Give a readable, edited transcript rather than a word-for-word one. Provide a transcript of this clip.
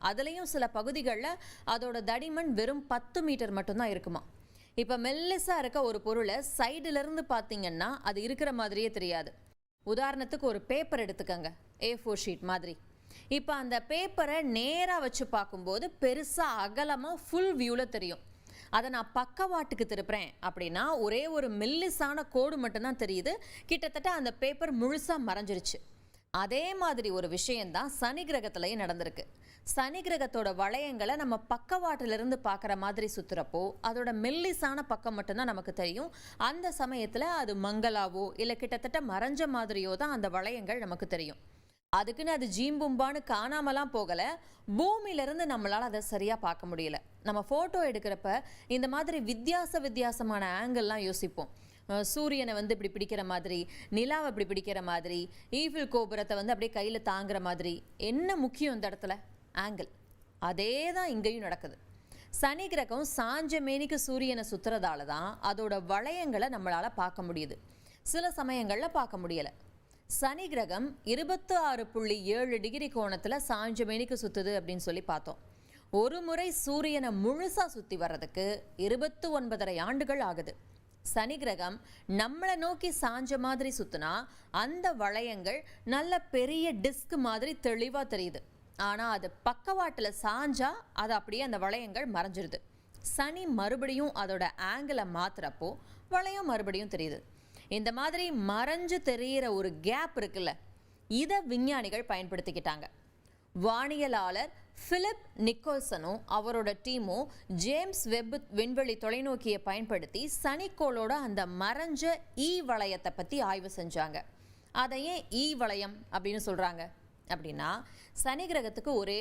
அதுலேயும் சில பகுதிகளில் அதோட தடிமன் வெறும் 10 மீட்டர் மட்டும்தான் இருக்குமா. இப்போ மெல்லிசாக இருக்க ஒரு பொருளை சைடுலேருந்து பார்த்தீங்கன்னா அது இருக்கிற மாதிரியே தெரியாது. உதாரணத்துக்கு ஒரு பேப்பர் எடுத்துக்கங்க, A4 ஷீட் மாதிரி. இப்போ அந்த பேப்பரை நேராக வச்சு பார்க்கும்போது பெருசாக அகலமாக ஃபுல் வியூவில் தெரியும். அதை நான் பக்கவாட்டுக்கு திருப்புறேன் அப்படின்னா ஒரே ஒரு மெல்லிசான கோடு மட்டும்தான் தெரியுது. கிட்டத்தட்ட அந்த பேப்பர் முழுசாக மறைஞ்சிருச்சு. அதே மாதிரி ஒரு விஷயந்தான் சனி கிரகத்திலையும் நடந்திருக்கு. சனி கிரகத்தோட வளையங்களை நம்ம பக்கவாட்டிலிருந்து பார்க்குற மாதிரி சுற்றுறப்போ அதோட மெல்லிசான பக்கம் மட்டும்தான் நமக்கு தெரியும். அந்த சமயத்தில் அது மங்களாவோ இல்லை கிட்டத்தட்ட மறைஞ்ச மாதிரியோ தான் அந்த வளையங்கள் நமக்கு தெரியும். அதுக்குன்னு அது ஜீம்பும்பான்னு காணாமலாம் போகலை. பூமியிலேருந்து நம்மளால் அதை சரியாக பார்க்க முடியல. நம்ம ஃபோட்டோ எடுக்கிறப்ப இந்த மாதிரி வித்தியாசமான ஆங்கிள்லாம் யோசிப்போம். சூரியனை இப்படி பிடிக்கிற மாதிரி, நிலாவை இப்படி பிடிக்கிற மாதிரி, ஈஃபில் கோபுரத்தை அப்படியே கையில் தாங்குற மாதிரி. என்ன முக்கியம் இந்த இடத்துல? ஆங்கிள். அதே தான் இங்கேயும் நடக்குது. சனி கிரகம் சாஞ்ச மேனிக்கு சூரியனை சுற்றுறதால தான் அதோட வளையங்களை நம்மளால் பார்க்க முடியுது. சில சமயங்களில் பார்க்க முடியலை. சனி கிரகம் 26.7 டிகிரி கோணத்தில் சாஞ்ச மேனிக்கு சுற்றுது அப்படின்னு சொல்லி பார்த்தோம். ஒரு முறை சூரியனை முழுசாக சுற்றி வர்றதுக்கு 29.5 ஆண்டுகள் ஆகுது. சனி கிரகம் நம்மளை நோக்கி சாஞ்ச மாதிரி சுற்றினா அந்த வளையங்கள் நல்ல பெரிய டிஸ்க் மாதிரி தெளிவாக தெரியுது. ஆனால் அது பக்கவாட்டில் சாஞ்சா அது அப்படியே அந்த வளையங்கள் மறைஞ்சிருது. சனி மறுபடியும் அதோட ஆங்கிளை மாற்றுறப்போ வளையம் மறுபடியும் தெரியுது. இந்த மாதிரி மறைஞ்சு தெரிகிற ஒரு கேப் இருக்குல்ல, இதை விஞ்ஞானிகள் பயன்படுத்திக்கிட்டாங்க. வானியலாளர் பிலிப் நிக்கோல்சனும் அவரோட டீமும் ஜேம்ஸ் வெப் விண்வெளி தொலைநோக்கியை பயன்படுத்தி சனிக்கோளோட அந்த மறைஞ்ச ஈ வளையத்தை பற்றி ஆய்வு செஞ்சாங்க. அதை ஏன் ஈ வளையம் அப்படின்னு சொல்கிறாங்க அப்படின்னா, சனி கிரகத்துக்கு ஒரே